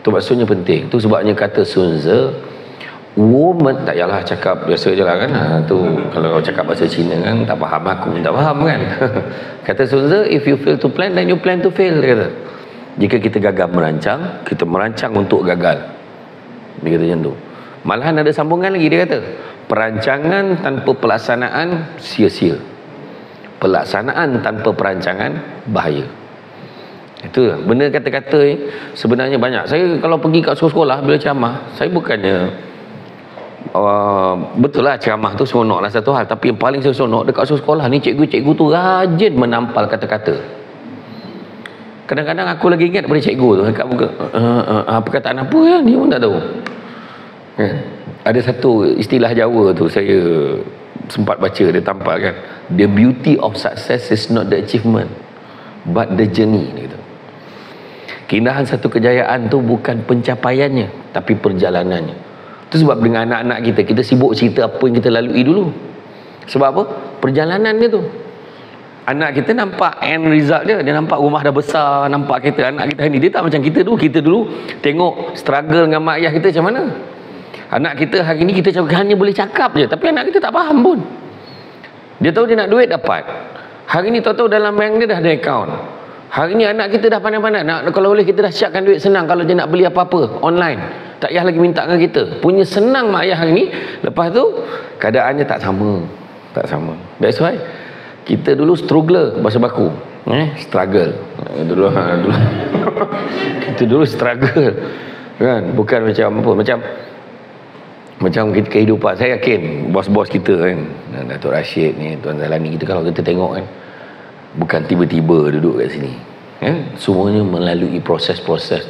Tu maksudnya penting. Tu sebabnya kata Sun Tzu, woman, tak yalah cakap biasa je lah kan. Tu kalau kau cakap bahasa Cina kan tak faham, aku pun tak faham kan. Kata Sun Tzu, if you fail to plan, then you plan to fail, dia kata. Jika kita gagal merancang, kita merancang untuk gagal. Dia kata macam tu. Malahan ada sambungan lagi, dia kata perancangan tanpa pelaksanaan sia-sia, pelaksanaan tanpa perancangan bahaya. Itu benda kata-kata ni sebenarnya banyak. Saya kalau pergi kat sekolah bila ceramah, saya bukannya betul lah ceramah tu seronok lah satu hal, tapi yang paling saya seronok dekat sekolah ni, cikgu-cikgu tu rajin menampal kata-kata. Kadang-kadang aku lagi ingat daripada cikgu tu dekat muka, perkataan apa ya ni pun tak tahu. Ada satu istilah Jawa tu saya sempat baca, dia tampal kan, the beauty of success is not the achievement but the journey, dia kata. Keindahan satu kejayaan tu bukan pencapaiannya tapi perjalanannya. Itu sebab dengan anak-anak kita, kita sibuk cerita apa yang kita lalui dulu. Sebab apa? Perjalanan dia tu. Anak kita nampak end result dia, dia nampak rumah dah besar, nampak kereta. Anak kita ni dia tak macam kita dulu. Kita dulu tengok struggle dengan mak ayah kita macam mana. Anak kita hari ni kita hanya boleh cakap je, tapi anak kita tak faham pun. Dia tahu dia nak duit dapat. Hari ni tahu-tahu dalam bank dia dah ada account. Hari ni anak kita dah pandai-pandai. Kalau boleh kita dah siapkan duit senang kalau dia nak beli apa-apa online. Tak payah lagi minta dengan kita. Punya senang mak ayah hari ni. Lepas tu keadaannya tak sama. Tak sama. That's why kita dulu struggler bahasa baku. Struggle. Dulu kita dulu struggle. Kan? Bukan macam apa, macam kehidupan. Saya yakin bos-bos kita kan, Datuk Rashid ni, Tuan Zalani, kita kalau kita tengok kan, bukan tiba-tiba duduk kat sini kan? Semuanya melalui proses-proses.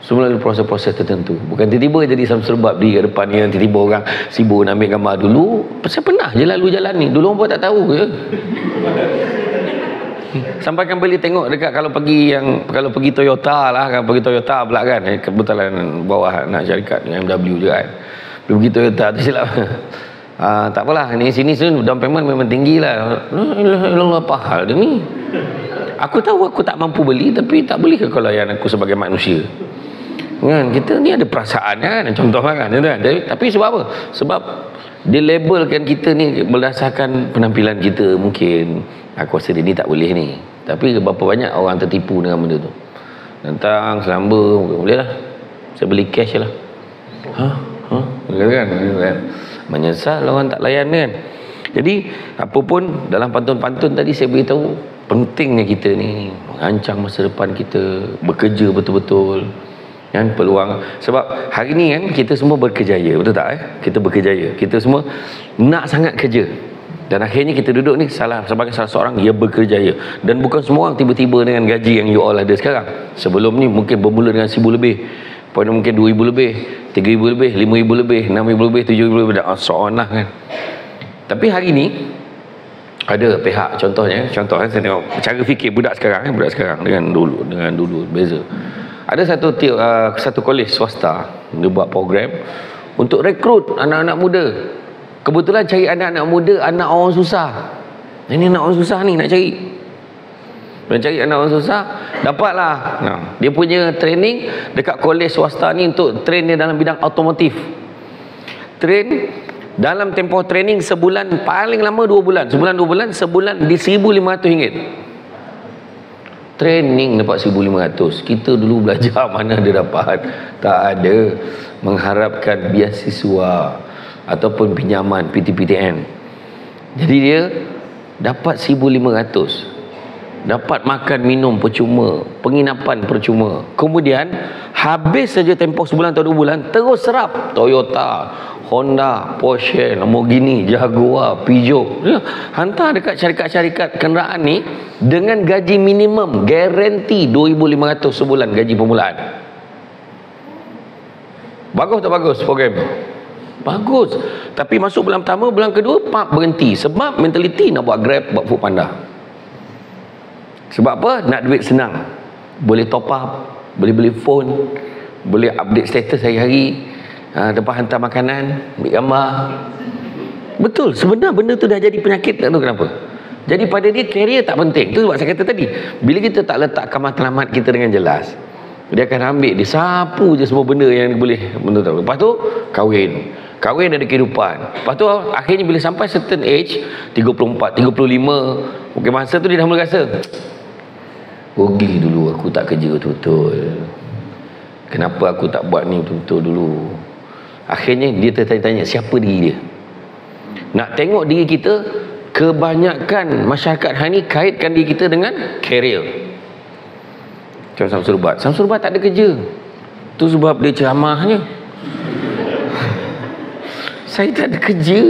Semua melalui proses-proses tertentu. Bukan tiba-tiba jadi Samsul Bab di depan ni, tiba-tiba orang sibuk nak ambil gambar dulu. Saya pernah je lalu jalan ni. Dulu orang pun tak tahu je. Sampai kan beli tengok dekat kalau pergi Toyota lah kan, pergi Toyota pula kan, kebetulan bawah nak syarikat dengan MW je kan. Bila pergi Toyota tu silap. Tak apalah, ni sini down payment memang tinggi lah. Apa hal dia ni? Aku tahu aku tak mampu beli, tapi tak boleh ke kalau yang aku sebagai manusia kan, kita ni ada perasaan kan, contoh kan. Tapi sebab apa? Sebab dia labelkan kita ni berdasarkan penampilan kita. Mungkin aku rasa dia ni tak boleh ni, tapi berapa banyak orang tertipu dengan benda tu. Datang selamba, boleh lah, saya beli cash lah. Kan? Menyesal orang tak layan kan. Jadi apapun dalam pantun-pantun tadi saya beritahu pentingnya kita ni merancang masa depan kita, bekerja betul-betul kan, peluang. Sebab hari ni kan kita semua berkejaya, betul tak kita berkejaya, kita semua nak sangat kerja, dan akhirnya kita duduk ni sebagai salah seorang yang berkerjaya. Dan bukan semua orang tiba-tiba dengan gaji yang you all ada sekarang. Sebelum ni mungkin bermula dengan 1,000 lebih, pada mungkin 2,000 lebih, 3,000 lebih, 5,000 lebih, 6,000 lebih, 7,000 lebih, dan so on lah kan. Tapi hari ni ada pihak, contohnya saya tengok cara fikir budak sekarang dengan dulu beza. Ada satu kolej swasta, dia buat program untuk rekrut anak-anak muda. Kebetulan cari anak-anak muda, anak orang susah. Ini anak orang susah ni nak cari. Cari anak orang susah, dapatlah. Dia punya training dekat kolej swasta ni untuk train dia dalam bidang automotif. Train dalam tempoh training sebulan, paling lama 2 bulan. Sebulan di RM1,500. Training dapat 1,500. Kita dulu belajar mana dia dapat? Tak ada. Mengharapkan beasiswa ataupun pinjaman PTPTN. Jadi dia dapat 1,500. Dapat makan minum percuma, penginapan percuma. Kemudian habis saja tempoh sebulan atau 2 bulan, terus serap Toyota, Honda, Porsche, Lamborghini, Jaguar, Peugeot. Hantar dekat syarikat-syarikat kenderaan ni dengan gaji minimum, garanti 2,500 sebulan gaji permulaan. Bagus tak bagus program? Bagus. Tapi masuk bulan pertama, bulan kedua berhenti. Sebab mentaliti nak buat Grab, buat Foodpanda. Sebab apa? Nak duit senang. Boleh top up, boleh beli phone, boleh update status hari-hari, lepas hantar makanan, ambil gambar. Betul, sebenarnya benda tu dah jadi penyakit, tak tahu kenapa. Jadi pada dia, career tak penting. Itu sebab saya kata tadi, bila kita tak letakkan matlamat kita dengan jelas, Dia akan ambil, dia sapu je semua benda yang boleh betul. Lepas tu kahwin ada kehidupan. Lepas tu akhirnya bila sampai certain age 34, 35, mungkin masa tu dia dah mula rasa rugi dulu aku tak kerja betul-betul. Kenapa aku tak buat ni betul-betul dulu. Akhirnya dia tertanya-tanya siapa diri dia. Nak tengok diri kita, kebanyakan masyarakat hari ni kaitkan diri kita dengan career. Macam Samsul Rubat tak ada kerja. Tu sebab dia ceramahnya. Saya tak ada kerja.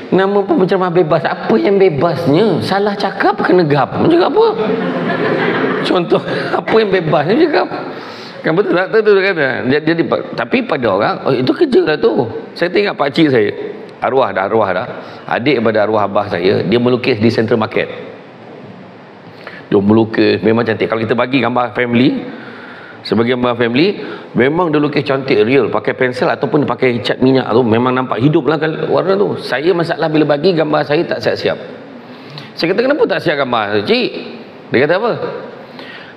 Nama pun penceramah bebas. Apa yang bebasnya? Salah cakap kena gap. Cakap apa? Contoh, apa yang bebasnya cakap? Kan betul tak? Betul kan? Jadi, tapi pada orang, itu kerja lah tu. Saya tengok pakcik saya. Arwah dah. Adik pada arwah abah saya, dia melukis di Central Market. Dia melukis memang cantik. Kalau kita bagi gambar family, sebagai gambar family, memang dia lukis cantik real, pakai pensel ataupun pakai cat minyak tu, memang nampak hidup lah warna tu. Saya masalah bila bagi gambar saya tak siap-siap. Saya kata kenapa tak siap gambar? Cik, dia kata apa?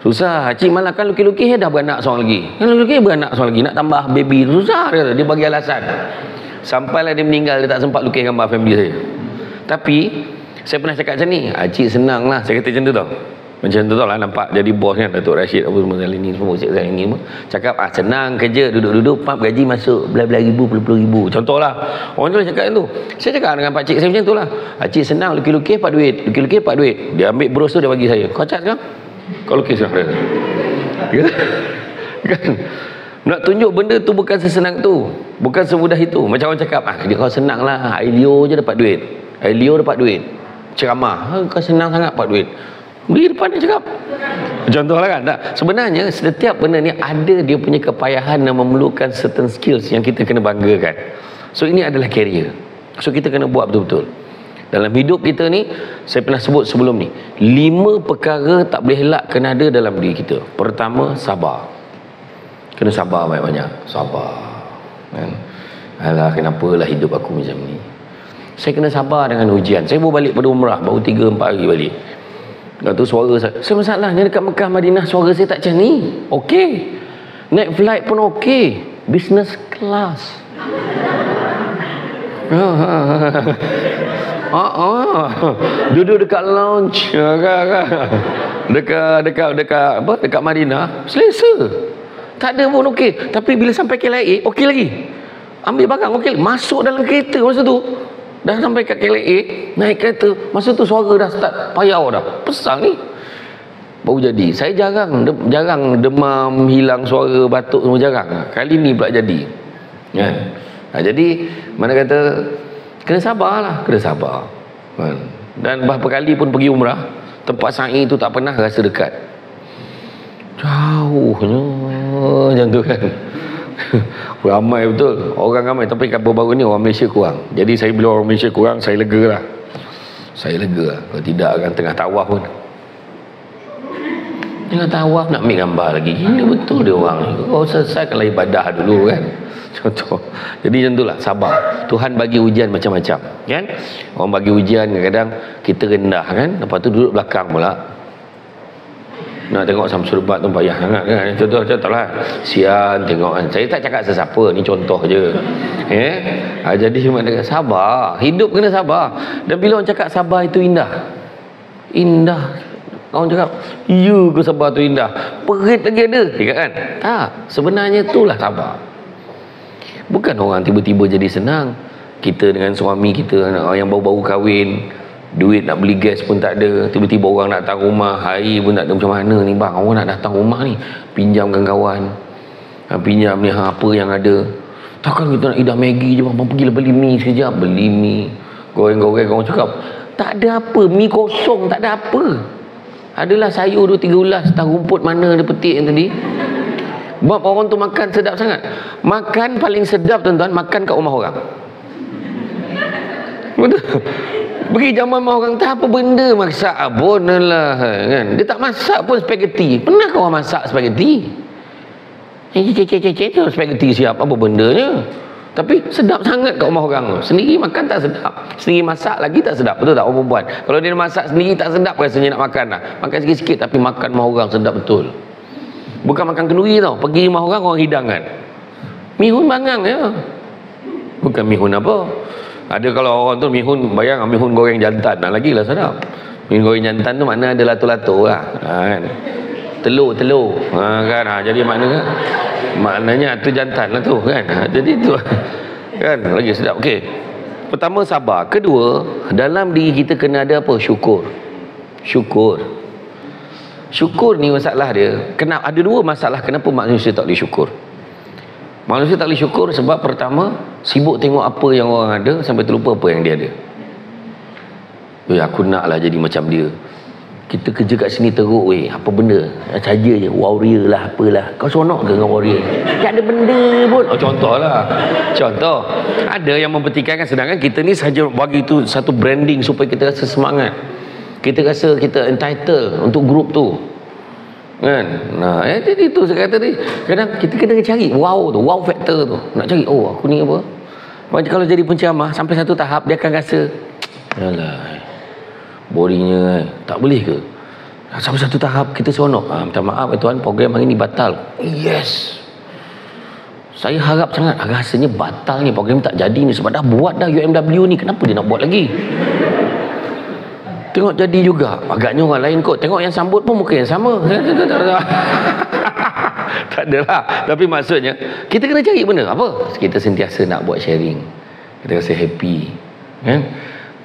Susah. Cik malah kan lukis-lukis dah beranak seorang lagi. Kan lukis beranak seorang lagi, nak tambah baby susah. Dia kata, dia bagi alasan. Sampailah dia meninggal, dia tak sempat lukis gambar family saya. Tapi saya pernah cakap macam ni, cik senang lah. Saya kata macam tu tau. Macam tu tau lah, nampak jadi bos kan, Datuk Rashid apa semua kali ni semua cik saya ni cakap senang kerja, duduk-duduk pap gaji masuk belah-belah ribu, puluh ribu. Contohlah orang tu cakap tu. Saya cakap dengan pak cik saya macam tu lah, cik senang lukis-lukis pak duit, lukis-lukis pak duit. Dia ambil bros tu dia bagi saya, kau cat sekarang, kau lukis sekarang. Kan nak tunjuk benda tu bukan sesenang tu, bukan semudah itu. Macam orang cakap dia kau senang lah, Ailio je dapat duit, Ailio dapat duit, ceramah kau senang sangat dapat duit. Beri depan dia cakap. Contohlah kan. Tak. Sebenarnya setiap benda ni ada dia punya kepayahan dan memerlukan certain skills yang kita kena banggakan. So ini adalah career. So kita kena buat betul-betul. Dalam hidup kita ni, saya pernah sebut sebelum ni, 5 perkara tak boleh elak kena ada dalam diri kita. Pertama, sabar. Kena sabar banyak-banyak. Sabar. Kan? Alah, kenapalah hidup aku macam ni. Saya kena sabar dengan ujian. Saya baru balik pada umrah, baru 3-4 hari balik. Lepas tu suara saya masalahnya dekat Mekah Madinah suara saya tak macam ni. Okey. Naik flight pun okey. Business class. Duduk dekat lounge. Dekat Madinah, selesa. Tak ada pun okey. Tapi bila sampai KLIA, okey lagi. Ambil barang okey, masuk dalam kereta masa tu. Dah sampai kat KLIA, naik kereta, masa tu suara dah start payau dah. Pesang ni. Baru jadi. Saya jarang demam, hilang suara, batuk semua jarang. Kali ni pula jadi. Kan? Jadi, mana kata, kena sabarlah. Kena sabar. Kan? Dan berapa kali pun pergi umrah, tempat sa'i tu tak pernah rasa dekat. Jauhnya. Macam tu kan. Ramai betul, orang ramai, tapi baru-baru ni orang Malaysia kurang. Jadi saya bila orang Malaysia kurang, saya lega lah. Kalau tidak akan tengah tawaf pun, tengah tawaf nak ambil gambar lagi. Gila betul dia orang ni. Oh, selesaikanlah ibadah dulu kan. Contoh. Jadi macam itulah, sabar. Tuhan bagi ujian macam-macam kan. Orang bagi ujian kadang-kadang kita rendah kan, lepas tu duduk belakang pula. Nak tengok Samsul Rubat tu payah sangat kan. Contoh-contohlah. Sian tengok kan. Saya tak cakap sesiapa, ni contoh je. Jadi maknanya sabar. Hidup kena sabar. Dan bila orang cakap sabar itu indah. Indah. Orang cakap, ya ke sabar tu indah. Perit lagi ada. Kan? Tak. Sebenarnya itulah sabar. Bukan orang tiba-tiba jadi senang. Kita dengan suami kita, yang baru-baru kahwin, duit nak beli gas pun tak ada, tiba-tiba orang nak datang rumah, air pun tak ada. Macam mana ni bang, orang nak datang rumah ni, pinjamkan kawan, pinjam ni apa yang ada. Takkan kita nak idah Maggi je bang, pergilah beli mi sekejap, beli mi, goreng-goreng. Orang cakap tak ada apa, mi kosong, tak ada apa. Adalah sayur 2-3 ulas, tahu rumput mana dia petik yang tadi. Sebab orang tu makan sedap sangat. Makan paling sedap tuan-tuan, makan kat rumah orang. Betul. Pergi zaman orang tak apa benda masak pun lah kan. Dia tak masak pun spaghetti. Pernah kau orang masak spaghetti? Spaghetti siap apa bendanya? Tapi sedap sangat kat rumah orang. Sendiri makan tak sedap. Sendiri masak lagi tak sedap. Betul tak orang perempuan? Kalau dia masak sendiri tak sedap rasanya nak makan lah. Makan sikit-sikit tapi makan rumah orang sedap betul. Bukan makan kenduri tau. Pergi rumah orang, orang hidangkan. Mihun bangang ya. Bukan mihun apa. Ada kalau orang tu mihun, bayang mihun goreng jantan. Lagi lah sedap. Mihun goreng jantan tu makna ada lato-lato lah. Kan? Telur. Kan? Jadi maknanya tu jantan lah tu. Kan? Jadi tu. Kan? Lagi sedap. Okey. Pertama sabar. Kedua, dalam diri kita kena ada apa? Syukur. Syukur ni masalah dia. Ada dua masalah kenapa manusia tak boleh syukur. Manusia tak boleh syukur sebab pertama, sibuk tengok apa yang orang ada sampai terlupa apa yang dia ada. Aku naklah jadi macam dia. Kita kerja kat sini teruk apa benda? Saja je, warrior lah apalah. Kau seronok ke dengan warrior? Tak ada benda pun. Contoh. Ada yang mempertikaikan, sedangkan kita ni saja bagi itu satu branding supaya kita rasa semangat. Kita rasa kita entitled untuk grup tu. Kan? Jadi tu saya kata tadi, kadang kita kena cari wow factor tu. Nak cari aku ni apa? Macam kalau jadi penceramah sampai satu tahap dia akan rasa alah boringnya tak boleh ke? Sampai satu tahap kita seronok. Minta maaf tuan, program hari ni batal. Yes. Saya harap sangat rasanya batal ni, program tak jadi ni sebab dah buat dah UMW ni, kenapa dia nak buat lagi? Tengok jadi juga. Agaknya orang lain kot. Tengok yang sambut pun muka yang sama. Tak adalah. Tapi maksudnya, kita kena cari benda. Apa? Kita sentiasa nak buat sharing. Kita rasa happy. Kan?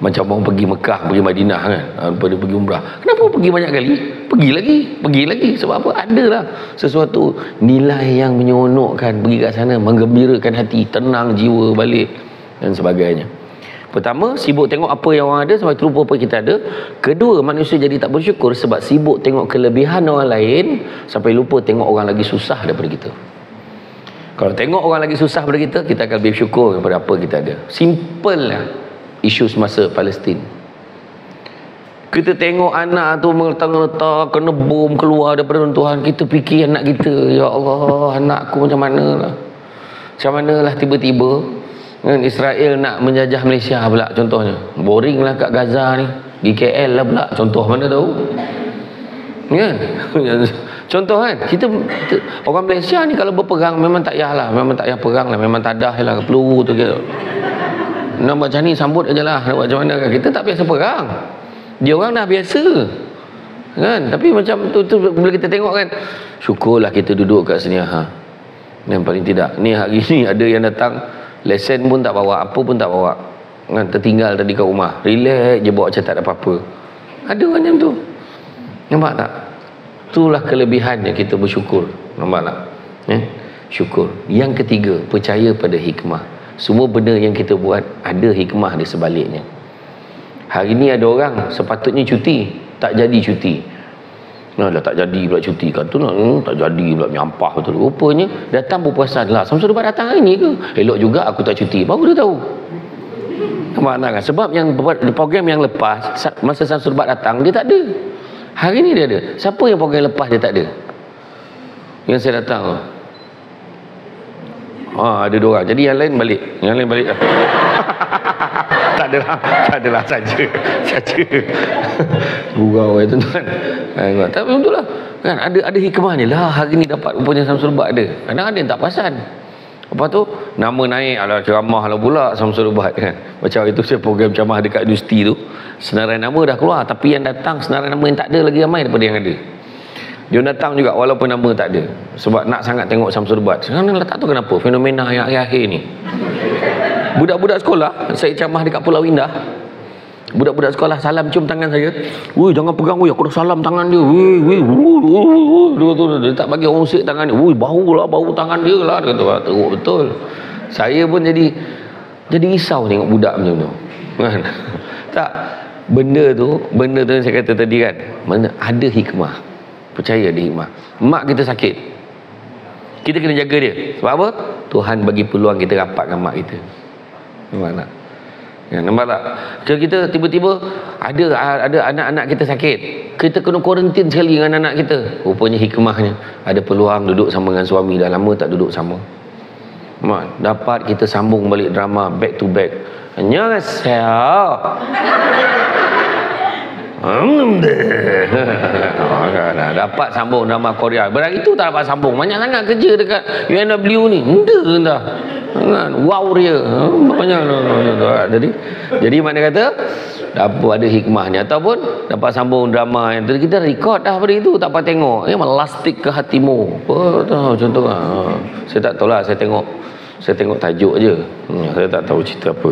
Macam orang pergi Mekah, pergi Madinah kan. Pada pergi umrah. Kenapa pergi banyak kali? Pergi lagi. Sebab apa? Adalah sesuatu nilai yang menyeronokkan. Pergi kat sana, menggembirakan hati, tenang jiwa balik dan sebagainya. Pertama, sibuk tengok apa yang orang ada sampai terlupa apa kita ada. Kedua, manusia jadi tak bersyukur sebab sibuk tengok kelebihan orang lain sampai lupa tengok orang lagi susah daripada kita. Kalau tengok orang lagi susah daripada kita, kita akan lebih syukur kepada apa kita ada. Simple lah isu semasa Palestin. Kita tengok anak tu meletak-letak, kena bom keluar daripada runtuhan, kita fikir anak kita, ya Allah, anakku macam mana lah tiba-tiba Israel nak menjajah Malaysia pula contohnya. Boring lah kat Gaza ni. Di KL lah pula. Contoh mana tahu? Kan? Contoh kan? Kita orang Malaysia ni kalau berperang memang tak payah lah. Memang tak payah perang lah. Memang tadah lah. Peluru tu gitu. Nak buat macam ni sambut aje lah. Nak buat macam mana kan? Kita tak biasa perang. Dia orang dah biasa. Kan? Tapi macam tu bila kita tengok kan, syukurlah kita duduk kat sini. Yang paling tidak. Ni hari ni ada yang datang, lesen pun tak bawa, apa pun tak bawa kan, tertinggal tadi kat rumah, relax je, bawa macam tak ada apa-apa. Ada orang macam tu, nampak tak? Itulah kelebihannya kita bersyukur, nampak tak? Syukur. Yang ketiga, percaya pada hikmah. Semua benda yang kita buat ada hikmah di sebaliknya. Hari ni ada orang sepatutnya cuti, tak jadi cuti. Dah tak jadi pula cuti kan tu tak jadi pula, nyampah betul. Rupanya datang berpuasan lah. Samsul Ubat datang hari ni ke? Elok juga aku tak cuti. Baru dia tahu. Mana kan? Sebab yang program yang lepas masa Samsul Ubat datang dia tak ada. Hari ni dia ada. Siapa yang program lepas dia tak ada? Yang saya datang. Ada dua orang. Jadi yang lain balik. Tak adalah saja. Gurau tuan-tuan. Tapi betul lah. Kan ada hikmahnya lah. Hari ni dapat rupanya Samsul Ubat ada. Kadang ada yang tak perasan. Apa tu? Nama naik ala ceramah lah pula Samsul Ubat kan. Macam itu saya program ceramah dekat universiti tu. Senarai nama dah keluar. Tapi yang datang senarai nama yang tak ada lagi ramai daripada yang ada. Dia datang juga walaupun nama tak ada. Sebab nak sangat tengok Samsul Ubat. Sekarang tak tahu kenapa. Fenomena yang akhir-akhir ni. Budak-budak sekolah, saya ceramah dekat Pulau Indah. Budak-budak sekolah salam cium tangan saya. Woi, jangan pegang, woi, aku dah salam tangan dia. Woi, dia tak bagi orang usik tangan dia. Woi, bau tangan dia lah. Dia kata, teruk betul. Saya pun jadi risau tengok budak macam tu. Kan? Tak, benda tu yang saya kata tadi kan, mana ada hikmah. Percaya ada hikmah. Mak kita sakit, kita kena jaga dia. Sebab apa? Tuhan bagi peluang kita rapat dengan mak kita. Nampak tak? Ya, nampak tak? Kalau kita tiba-tiba ada anak-anak kita sakit, kita kena kuarantin sekali dengan anak kita. Rupanya hikmahnya ada peluang duduk sama dengan suami. Dah lama tak duduk sama. Dapat kita sambung balik drama back to back. Annyeonghaseyo. Dapat sambung drama Korea. Berari itu tak dapat sambung. Banyak sangat kerja dekat UNW ni. Entah. Wow dia. Banyak. Jadi mana kata ada hikmahnya, ataupun dapat sambung drama yang tadi kita record dah pada itu, tak apa tengok. Melastik ke hatimu. Macam tu lah. Saya tak tahu lah, saya tengok tajuk je. Saya tak tahu cerita apa.